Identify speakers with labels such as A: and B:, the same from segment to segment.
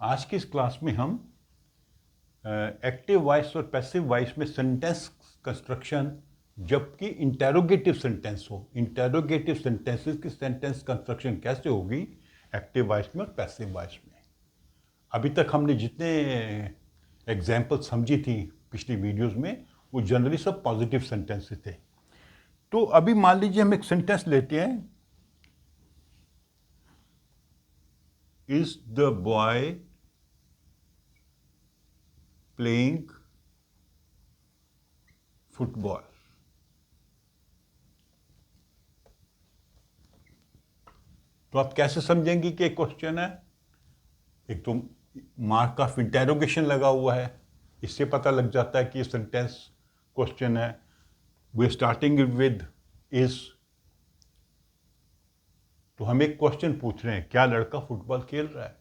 A: आज की इस क्लास में हम एक्टिव वॉइस और पैसिव वॉइस में सेंटेंस कंस्ट्रक्शन, जबकि इंटेरोगेटिव सेंटेंस हो, इंटेरोगेटिव सेंटेंसेस की सेंटेंस कंस्ट्रक्शन कैसे होगी एक्टिव वॉइस में और पैसिव वॉइस में। अभी तक हमने जितने एग्जाम्पल समझी थी पिछली वीडियोस में, वो जनरली सब पॉजिटिव सेंटेंसेस थे। तो अभी मान लीजिए हम एक सेंटेंस लेते हैं, is the boy playing football. तो आप कैसे समझेंगे कि एक क्वेश्चन है? एक तो मार्क ऑफ इंटेरोगेशन लगा हुआ है, इससे पता लग जाता है कि ये सेंटेंस क्वेश्चन है। वी स्टार्टिंग विद इज, तो हम एक क्वेश्चन पूछ रहे हैं, क्या लड़का फुटबॉल खेल रहा है?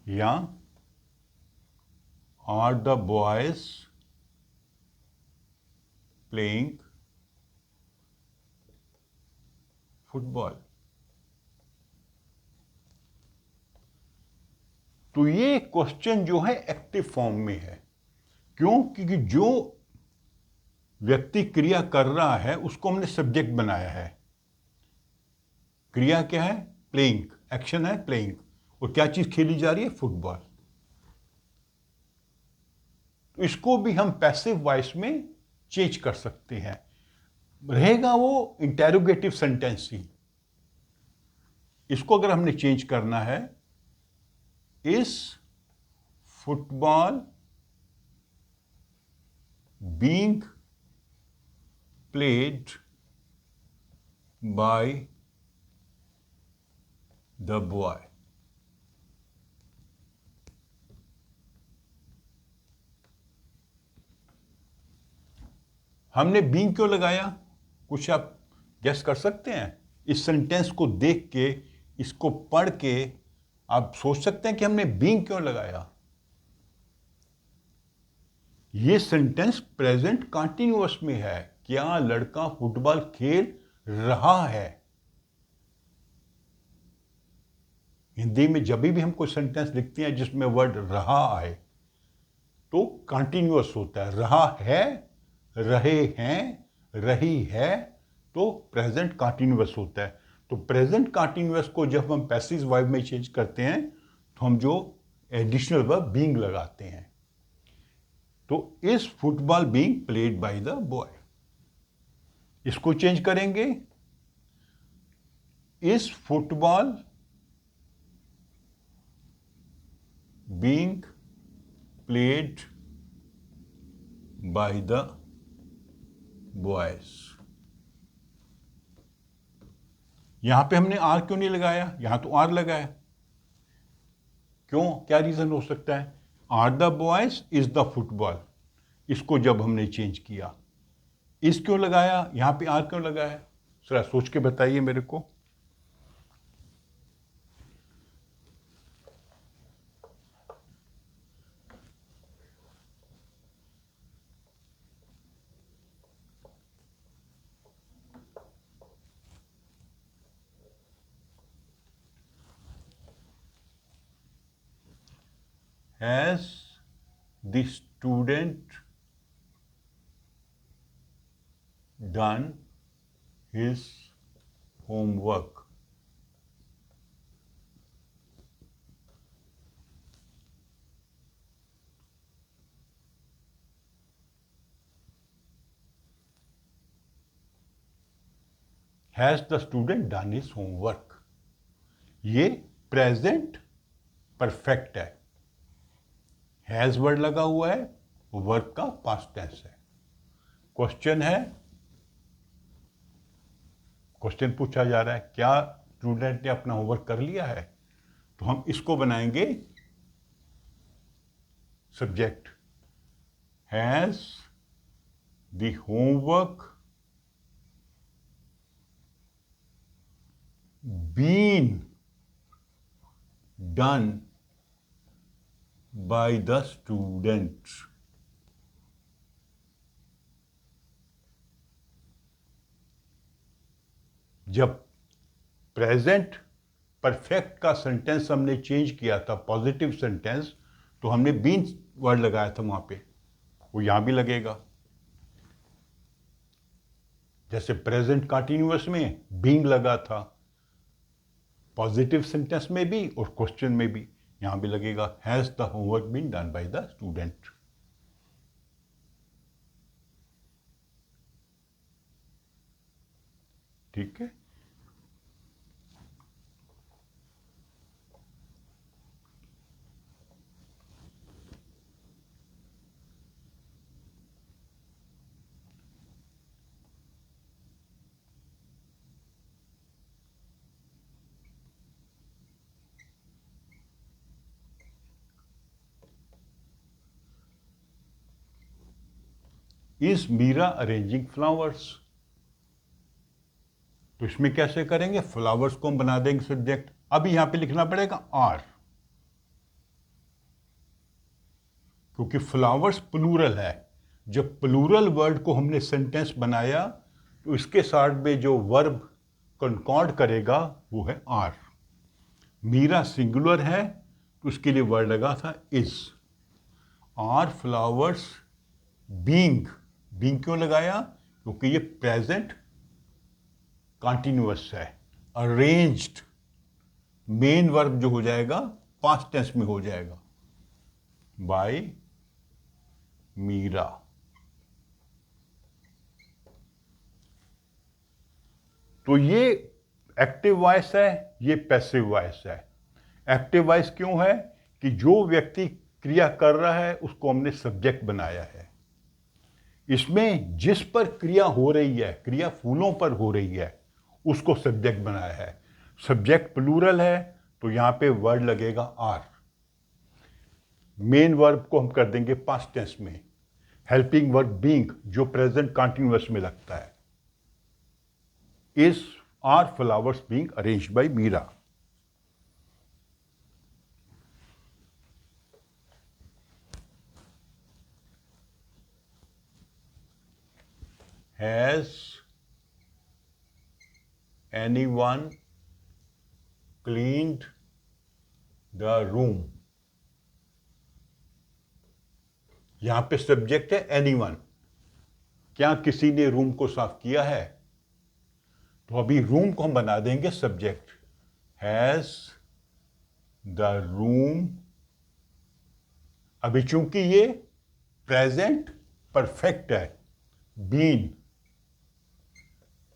A: या are the boys playing football. तो ये क्वेश्चन जो है एक्टिव फॉर्म में है। क्यों? क्योंकि जो व्यक्ति क्रिया कर रहा है उसको हमने सब्जेक्ट बनाया है। क्रिया क्या है? प्लेइंग, एक्शन है प्लेइंग, और क्या चीज खेली जा रही है? फुटबॉल। तो इसको भी हम पैसिव वॉइस में चेंज कर सकते हैं, रहेगा वो इंटेरोगेटिव सेंटेंस ही। इसको अगर हमने चेंज करना है, is football being played by the boy. हमने बीइंग क्यों लगाया? कुछ आप गेस कर सकते हैं? इस सेंटेंस को देख के, इसको पढ़ के आप सोच सकते हैं कि हमने बीइंग क्यों लगाया। ये सेंटेंस प्रेजेंट कंटिन्यूअस में है। क्या लड़का फुटबॉल खेल रहा है? हिंदी में जब भी हम कोई सेंटेंस लिखते हैं जिसमें वर्ड रहा आए तो कंटिन्यूअस होता है। रहा है, रहे हैं, रही है, तो प्रेजेंट कंटिन्यूअस होता है। तो प्रेजेंट कंटिन्यूअस को जब हम पैसिव वर्ब में चेंज करते हैं तो हम जो एडिशनल वर्ब बीइंग लगाते हैं। तो is football being played by the boy, इसको चेंज करेंगे, is football being played by the boys. यहां पे हमने आर क्यों नहीं लगाया? यहां तो आर लगाया। क्यों? क्या रीजन हो सकता है? Are the boys is the football, इसको जब हमने चेंज किया, इस क्यों लगाया, यहां पे आर क्यों लगाया? जरा सोच के बताइए मेरे को। Has the student done his homework? Has the student done his homework? ये प्रेजेंट परफेक्ट है। हैज वर्ड लगा हुआ है, वर्क का पास्ट टेंस है। क्वेश्चन है, क्वेश्चन पूछा जा रहा है क्या स्टूडेंट ने अपना होमवर्क कर लिया है? तो हम इसको बनाएंगे subject. Has the homework been done by the student. जब प्रेजेंट परफेक्ट का सेंटेंस हमने चेंज किया था, पॉजिटिव सेंटेंस, तो हमने बीन वर्ड लगाया था वहां पे, वो यहां भी लगेगा। जैसे प्रेजेंट कंटिन्यूअस में बीइंग लगा था, पॉजिटिव सेंटेंस में भी और क्वेश्चन में भी, यहां भी लगेगा has the homework been done by the student. ठीक है। इज मीरा अरेंजिंग फ्लावर्स, तो इसमें कैसे करेंगे, फ्लावर्स को हम बना देंगे सब्जेक्ट। अब यहां पे लिखना पड़ेगा आर, क्योंकि फ्लावर्स प्लूरल है। जब प्लूरल वर्ड को हमने सेंटेंस बनाया तो इसके साथ में जो वर्ब कॉन्कॉर्ड करेगा वो है आर। मीरा सिंगुलर है तो उसके लिए वर्ड लगा था is. Are flowers being, being क्यों लगाया, क्योंकि ये प्रेजेंट कंटिन्यूअस है। अरेंज्ड मेन वर्ब जो हो जाएगा पास्ट टेंस में हो जाएगा, बाय मीरा। तो ये एक्टिव वॉइस है, ये पैसिव वॉइस है। एक्टिव वॉइस क्यों है कि जो व्यक्ति क्रिया कर रहा है उसको हमने सब्जेक्ट बनाया है। इसमें जिस पर क्रिया हो रही है, क्रिया फूलों पर हो रही है, उसको सब्जेक्ट बनाया है। सब्जेक्ट प्लूरल है तो यहां पे वर्ड लगेगा आर। मेन वर्ब को हम कर देंगे पास्ट टेंस में। हेल्पिंग वर्ब बीइंग जो प्रेजेंट कंटिन्यूअस में लगता है। Is are flowers being arranged by Meera. Has anyone cleaned the room? यहां पे सब्जेक्ट है एनीवन। क्या किसी ने रूम को साफ किया है, तो अभी रूम को हम बना देंगे सब्जेक्ट। हैज द रूम, अभी चूंकि ये प्रेजेंट परफेक्ट है, been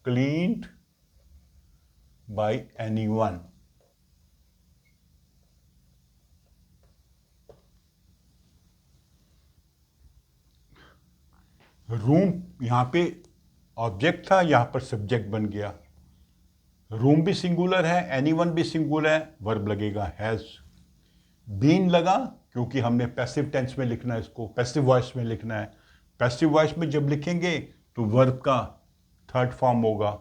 A: cleaned by anyone. Room यहां पे ऑब्जेक्ट था, यहां पर सब्जेक्ट बन गया। रूम भी सिंगुलर है, एनीवन भी सिंगुलर है, वर्ब लगेगा हैज। बीन लगा क्योंकि हमने पैसिव टेंस में लिखना है, इसको पैसिव वॉइस में लिखना है। पैसिव वॉइस में जब लिखेंगे तो वर्ब का थर्ड फॉर्म होगा।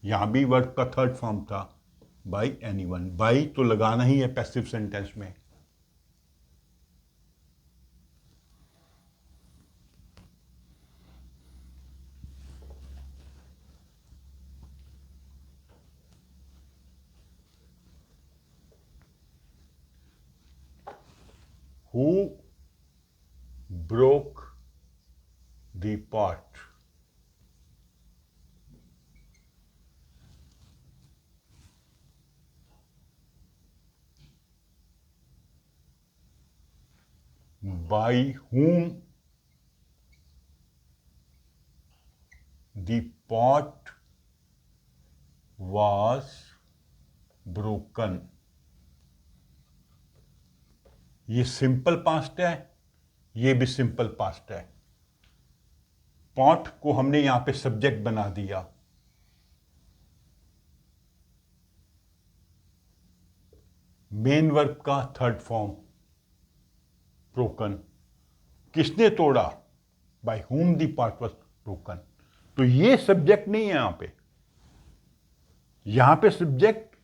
A: यहां भी वर्ब का थर्ड फॉर्म था, बाय एनीवन। बाय तो लगाना ही है पैसिव सेंटेंस में। Who broke the pot? By whom the pot was broken? ये सिंपल पास्ट है, ये भी सिंपल पास्ट है। पॉट को हमने यहां पे सब्जेक्ट बना दिया। मेन वर्ब का थर्ड फॉर्म ब्रोकन। किसने तोड़ा, by whom the pot was broken. तो ये सब्जेक्ट नहीं है यहां पे, यहां पे सब्जेक्ट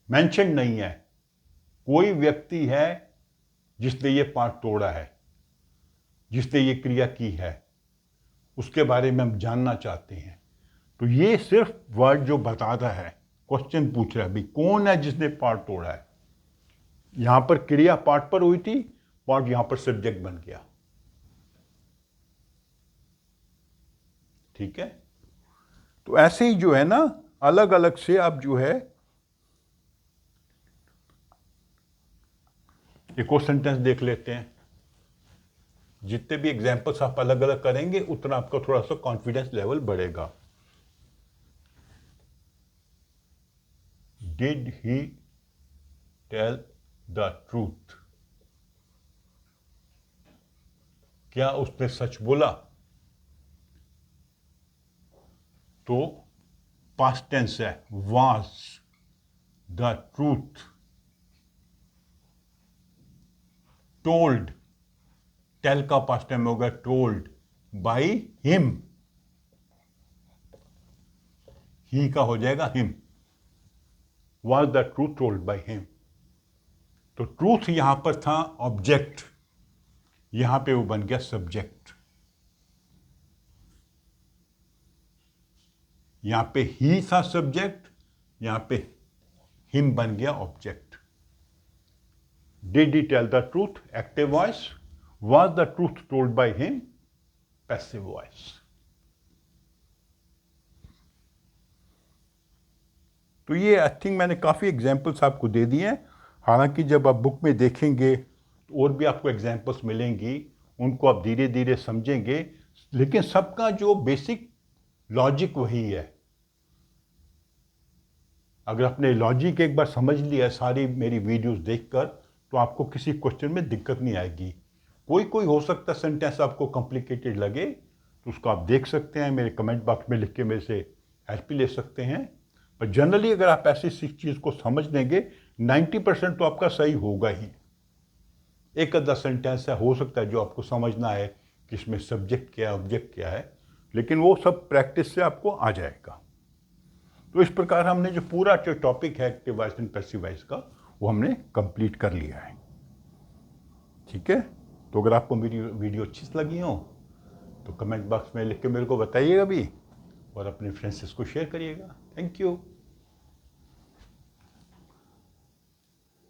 A: मेंशन नहीं है। कोई व्यक्ति है जिसने ये पार्ट तोड़ा है, जिसने ये क्रिया की है, उसके बारे में हम जानना चाहते हैं। तो ये सिर्फ वर्ड जो बताता है क्वेश्चन पूछ रहा है भाई कौन है जिसने पार्ट तोड़ा है। यहां पर क्रिया पार्ट पर हुई थी, पार्ट यहां पर सब्जेक्ट बन गया। ठीक है, तो ऐसे ही जो है ना अलग अलग से आप जो है एक और सेंटेंस देख लेते हैं। जितने भी एग्जाम्पल्स आप अलग अलग करेंगे उतना आपका थोड़ा सा कॉन्फिडेंस लेवल बढ़ेगा। Did he tell the truth, क्या उसने सच बोला? तो पास्ट टेंस है, was the truth told, tell का पास्ट टाइम होगा टोल्ड बाय हिम, ही का हो जाएगा him, was the truth told by him. तो ट्रूथ यहां पर था ऑब्जेक्ट, यहां पे वो बन गया सब्जेक्ट। यहां पे ही था सब्जेक्ट, यहां पे हिम बन गया object. Did he tell the truth active voice, was the truth told by him passive voice. तो ये आई थिंक मैंने काफ़ी एग्जाम्पल्स आपको दे दिए हैं। हालांकि जब आप बुक में देखेंगे तो और भी आपको एग्जाम्पल्स मिलेंगी, उनको आप धीरे धीरे समझेंगे, लेकिन सबका जो बेसिक लॉजिक वही है। अगर आपने लॉजिक एक बार समझ लिया सारी मेरी वीडियोस देखकर, तो आपको किसी क्वेश्चन में दिक्कत नहीं आएगी। कोई कोई हो सकता सेंटेंस आपको कॉम्प्लिकेटेड लगे तो उसको आप देख सकते हैं, मेरे कमेंट बॉक्स में लिख के मेरे से हेल्प भी ले सकते हैं। पर जनरली अगर आप ऐसी चीज़ को समझ लेंगे 90% तो आपका सही होगा ही। एक आधा सेंटेंस है हो सकता है जो आपको समझना है कि इसमें सब्जेक्ट क्या है ऑब्जेक्ट क्या है, लेकिन वो सब प्रैक्टिस से आपको आ जाएगा। तो इस प्रकार हमने जो पूरा जो टॉपिक है active voice and passive voice का, वो हमने कंप्लीट कर लिया है। ठीक है, तो अगर आपको मेरी वीडियो अच्छी लगी हो तो कमेंट बॉक्स में लिख के मेरे को बताइएगा भी, और अपने फ्रेंड्स से इसको शेयर करिएगा। Thank you.